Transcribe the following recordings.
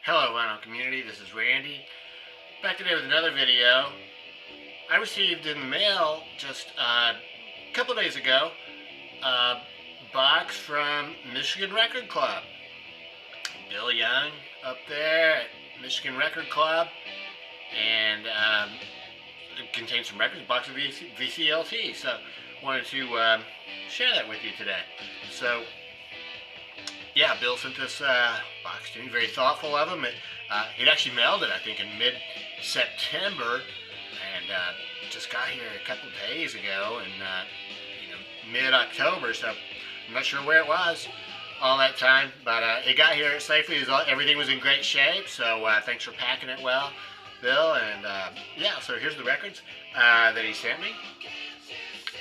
Hello, vinyl community. This is Randy. Back today with another video. I received in the mail just a couple days ago a box from Michigan Record Club. Bill Young up there at Michigan Record Club, and it contains some records, a box of VCLT. So wanted to share that with you today. So yeah, Bill sent this box to me. Very thoughtful of him. He'd actually mailed it, I think, in mid-September, and just got here a couple days ago, and mid-October. So I'm not sure where it was all that time, but it got here safely. Everything was in great shape. So thanks for packing it well, Bill. And yeah, so here's the records that he sent me.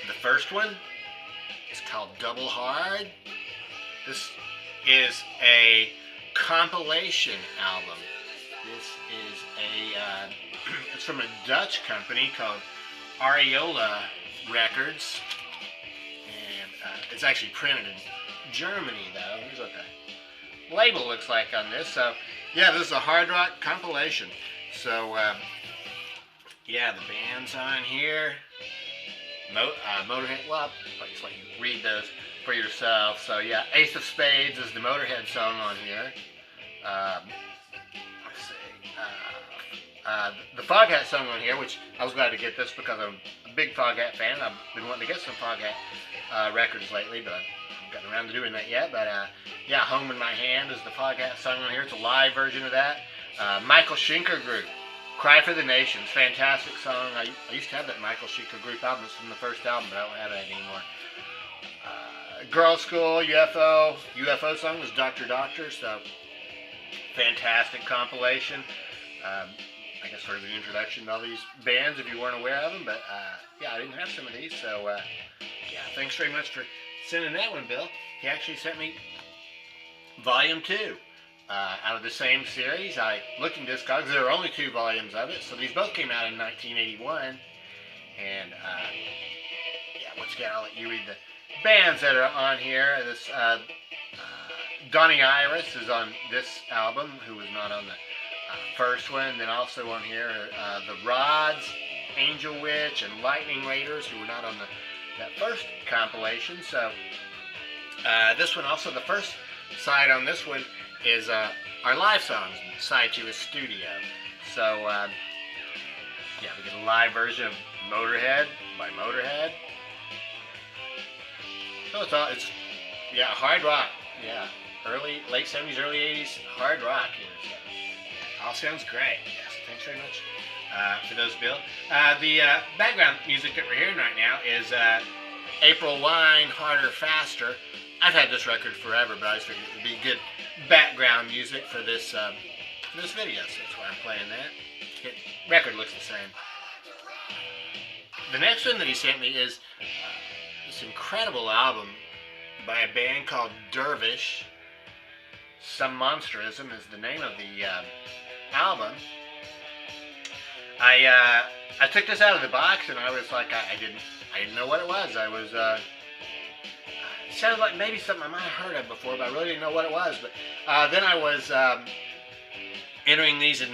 The first one is called Double Hard. This is a compilation album. This is it's from a Dutch company called Ariola Records, and it's actually printed in Germany though. Here's what the label looks like on this. So yeah, this is a hard rock compilation. So yeah, the band's on here. Motorhead, well, I'll just let you read those for yourself. So yeah, Ace of Spades is the Motorhead song on here. Let's see. The Foghat song on here, which I was glad to get this because I'm a big Foghat fan. I've been wanting to get some Foghat records lately, but I haven't gotten around to doing that yet. But yeah, Home in My Hand is the Foghat song on here. It's a live version of that. Michael Schenker Group, Cry for the Nations, fantastic song. I used to have that Michael Schenker Group album. It's from the first album, but I don't have it anymore. Girls School, UFO song was Dr. Doctor, so fantastic compilation. I guess sort of an introduction to all these bands if you weren't aware of them, but yeah, I didn't have some of these, so yeah, thanks very much for sending that one, Bill. He actually sent me Volume 2 out of the same series. I looked in Discogs, there are only 2 volumes of it, so these both came out in 1981, and yeah, once again, I'll let you read the bands that are on here. This Donnie Iris is on this album, who was not on the first one. Then also on here the Rods, Angel Witch, and Lightning Raiders, who were not on that first compilation. So this one also, the first side on this one is our live songs. Side 2 is studio. So yeah, we get a live version of Motorhead by Motorhead. So it's yeah, hard rock. Yeah, late 70s, early 80s hard rock. All sounds great. Yes, thanks very much for those, Bill. The background music that we're hearing right now is April Wine, Harder, Faster. I've had this record forever, but I just figured it would be good background music for this video, so that's why I'm playing that. The record looks the same. The next one that he sent me is this incredible album by a band called Dervish. Some Monsterism is the name of the album. I took this out of the box and I was like, I didn't know what it was. I was it sounded like maybe something I might have heard of before, but I really didn't know what it was. But then I was entering these in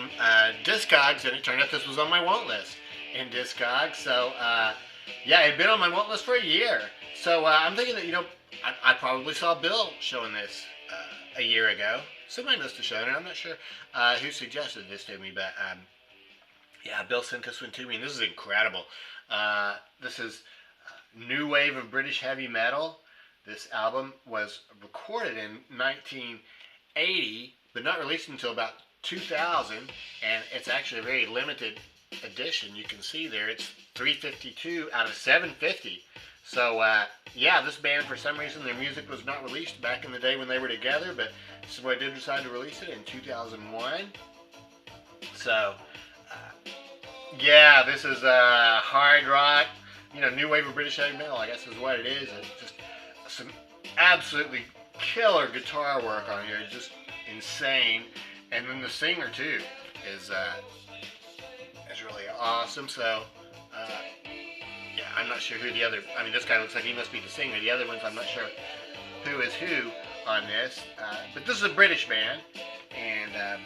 Discogs, and it turned out this was on my want list in Discogs. So yeah, it had been on my want list for a year. So I'm thinking that, I probably saw Bill showing this a year ago. Somebody must have shown it. I'm not sure who suggested this to me, but yeah, Bill sent this one to me, and this is incredible. This is New Wave of British Heavy Metal. This album was recorded in 1980, but not released until about 2000, and it's actually a very limited edition. You can see there it's 352 out of 750. So yeah, this band, for some reason, their music was not released back in the day when they were together, but somebody did decide to release it in 2001. So yeah, this is hard rock, new wave of British heavy metal, I guess is what it is. It's just some absolutely killer guitar work on here. It's just insane, and then the singer too is really awesome. So yeah, I'm not sure who the other, this guy looks like he must be the singer. The other ones, I'm not sure who is who on this. But this is a British band, and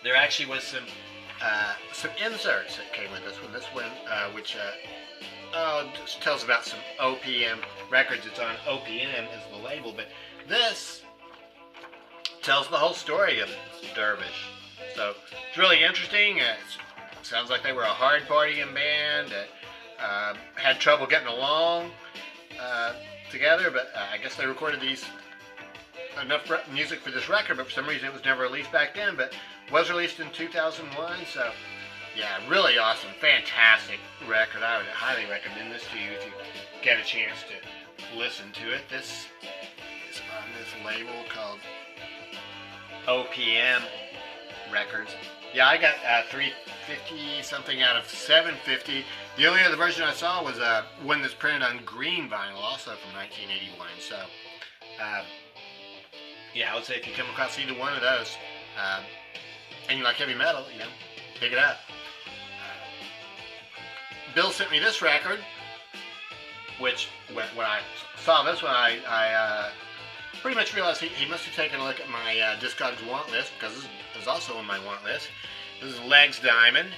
there actually was some inserts that came with this one. This one, which just tells about some OPM records. It's on OPM as the label, but this tells the whole story of Dervish. So it's really interesting. It sounds like they were a hard partying band that had trouble getting along together, but I guess they recorded enough music for this record, but for some reason it was never released back then, but was released in 2001. So yeah, really awesome, fantastic record. I would highly recommend this to you if you get a chance to listen to it. This is on this label called OPM Records. Yeah, I got 350 something out of 750. The only other version I saw was one that's printed on green vinyl, also from 1981. So yeah, I would say if you come across either one of those and you like heavy metal, pick it up. Bill sent me this record, which when I saw this one, I pretty much realized he must have taken a look at my Discogs want list, because this is also on my want list. This is Legs Diamond.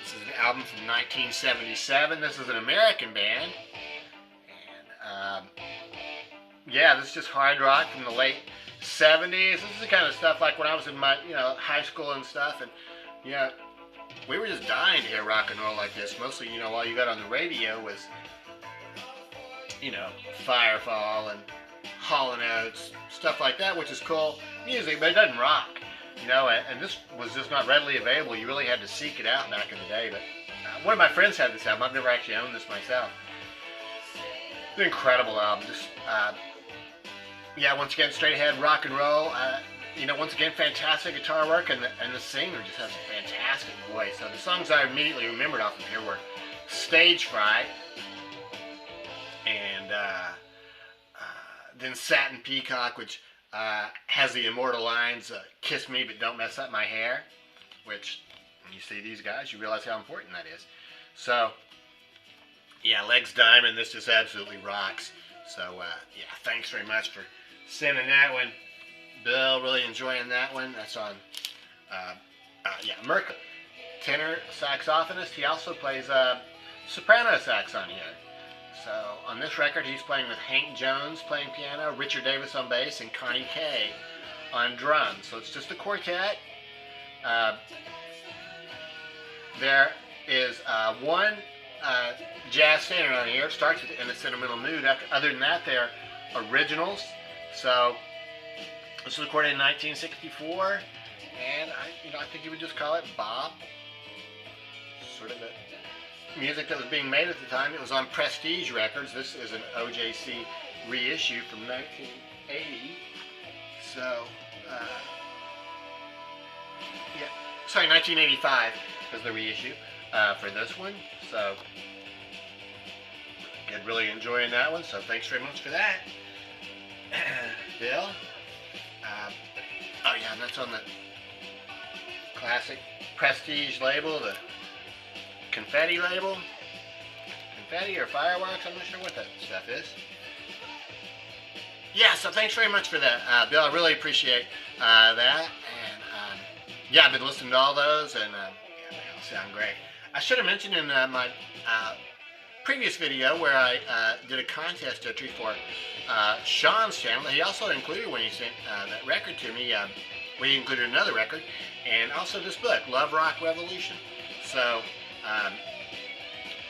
This is an album from 1977. This is an American band. And yeah, this is just hard rock from the late 70s. This is the kind of stuff like when I was in my high school and stuff. And we were just dying to hear rock and roll like this. Mostly, all you got on the radio was, Firefall and Hall & Oates, stuff like that, which is cool music, but it doesn't rock, and this was just not readily available. You really had to seek it out back in the day. But one of my friends had this album. I've never actually owned this myself. It's an incredible album. Just once again, straight ahead rock and roll. Once again, fantastic guitar work, and the singer just has a fantastic voice. So the songs I immediately remembered off of here were Stage Fright, and then Satin Peacock, which has the immortal lines, "Kiss me but don't mess up my hair," which, when you see these guys, you realize how important that is. So yeah, Legs Diamond, this just absolutely rocks. So thanks very much for sending that one, Bill. Really enjoying that one. That's on Merck, tenor saxophonist. He also plays soprano sax on here. So on this record, he's playing with Hank Jones playing piano, Richard Davis on bass, and Connie Kay on drums. So it's just a quartet. There is one jazz standard on here. It starts with In a Sentimental Mood. Other than that, they're originals. So this was recorded in 1964, and I think you would just call it Bob. Sort of the music that was being made at the time. It was on Prestige Records. This is an OJC reissue from 1980. So, 1985 was the reissue for this one. So, again, really enjoying that one. So, thanks very much for that, Bill. And that's on the classic Prestige label, the Confetti label. Confetti or fireworks, I'm not sure what that stuff is. Yeah, so thanks very much for that, Bill. I really appreciate that. And I've been listening to all those, and they all sound great. I should have mentioned in my previous video where I did a contest entry for Sean's channel. He also included, when he sent that record to me, where he included another record, and also this book, Love Rock Revolution. So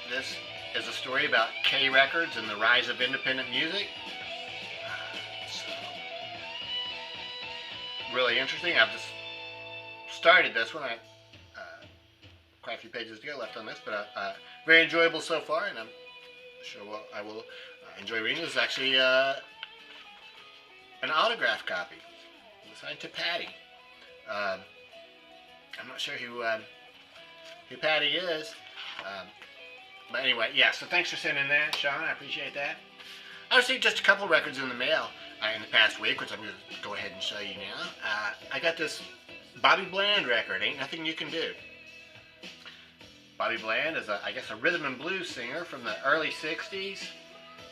this is a story about K Records and the rise of independent music. So really interesting. I've just started this one. Quite a few pages to go left on this, but very enjoyable so far, and I'm sure I will enjoy reading. This is actually an autograph copy, signed to Patty. I'm not sure who Patty is, but anyway, so thanks for sending that, Sean. I appreciate that. I received just a couple records in the mail in the past week, which I'm going to go ahead and show you now. I got this Bobby Bland record, Ain't Nothing You Can Do. Bobby Bland is, I guess, a rhythm and blues singer from the early 60s,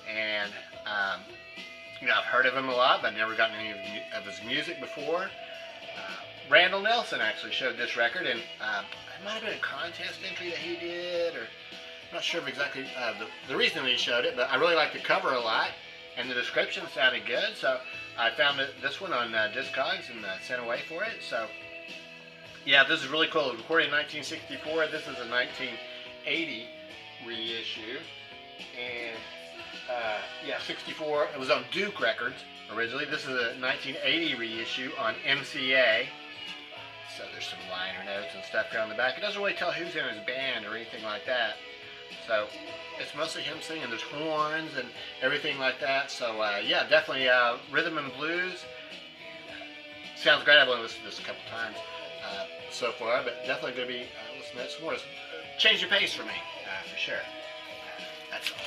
and I've heard of him a lot, but I've never gotten any of his music before. Randall Nelson actually showed this record, and it might have been a contest entry that he did, or I'm not sure of exactly the reason that he showed it, but I really liked the cover a lot, and the description sounded good, so I found this one on Discogs and sent away for it. So yeah, this is really cool. It was recorded in 1964. This is a 1980 reissue, and yeah, 64. It was on Duke Records originally. This is a 1980 reissue on MCA. So there's some liner notes and stuff here on the back. It doesn't really tell who's in his band or anything like that. So it's mostly him singing. There's horns and everything like that. So yeah, definitely rhythm and blues. Sounds great. I've only listened to this a couple times so far, but definitely going to be listening to that some more. Change your pace for me, for sure. That's all.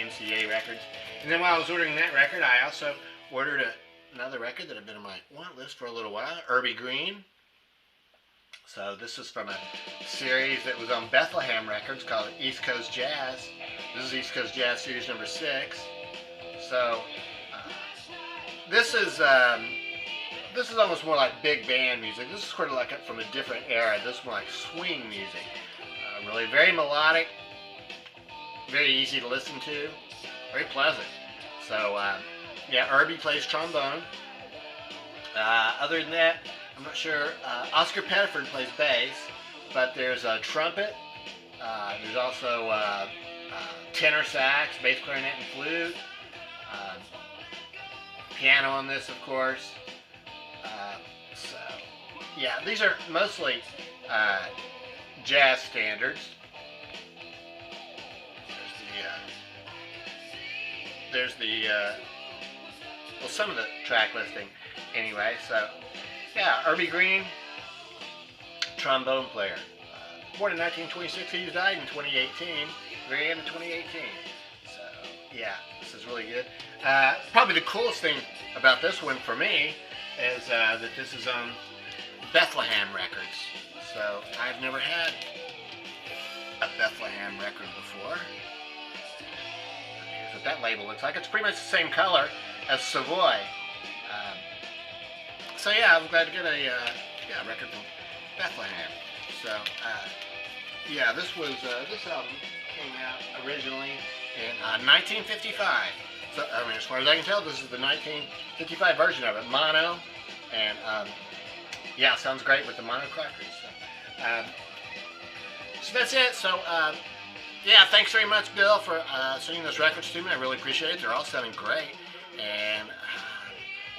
MCA Records. And then while I was ordering that record, I also ordered another record that had been on my want list for a little while, Irby Green. So this is from a series that was on Bethlehem Records called East Coast Jazz. This is East Coast Jazz Series number 6. So this is almost more like big band music. This is sort of like from a different era. This is more like swing music. Really very melodic, very easy to listen to, very pleasant. So yeah, Irby plays trombone. Other than that, I'm not sure. Oscar Pettiford plays bass, but there's a trumpet. There's also tenor sax, bass clarinet, and flute. Piano on this, of course. So, yeah, these are mostly jazz standards. There's the well, some of the track listing anyway. So yeah, Irby Green, trombone player. Born in 1926, he died in 2018, very end of 2018. So yeah, this is really good. Probably the coolest thing about this one for me is that this is on Bethlehem Records. So I've never had a Bethlehem record before. Here's what that label looks like. It's pretty much the same color as Savoy. So yeah, I'm glad to get a record from Bethlehem. So yeah, this album came out originally in 1955. So I mean, as far as I can tell, this is the 1955 version of it, mono, and yeah, sounds great with the mono cartridge. So that's it. So yeah, thanks very much, Bill, for sending those records to me. I really appreciate it. They're all sounding great, and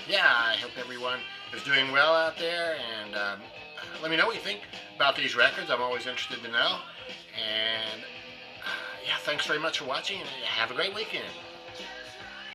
yeah, I hope everyone is doing well out there, and let me know what you think about these records. I'm always interested to know. And yeah, thanks very much for watching, and have a great weekend.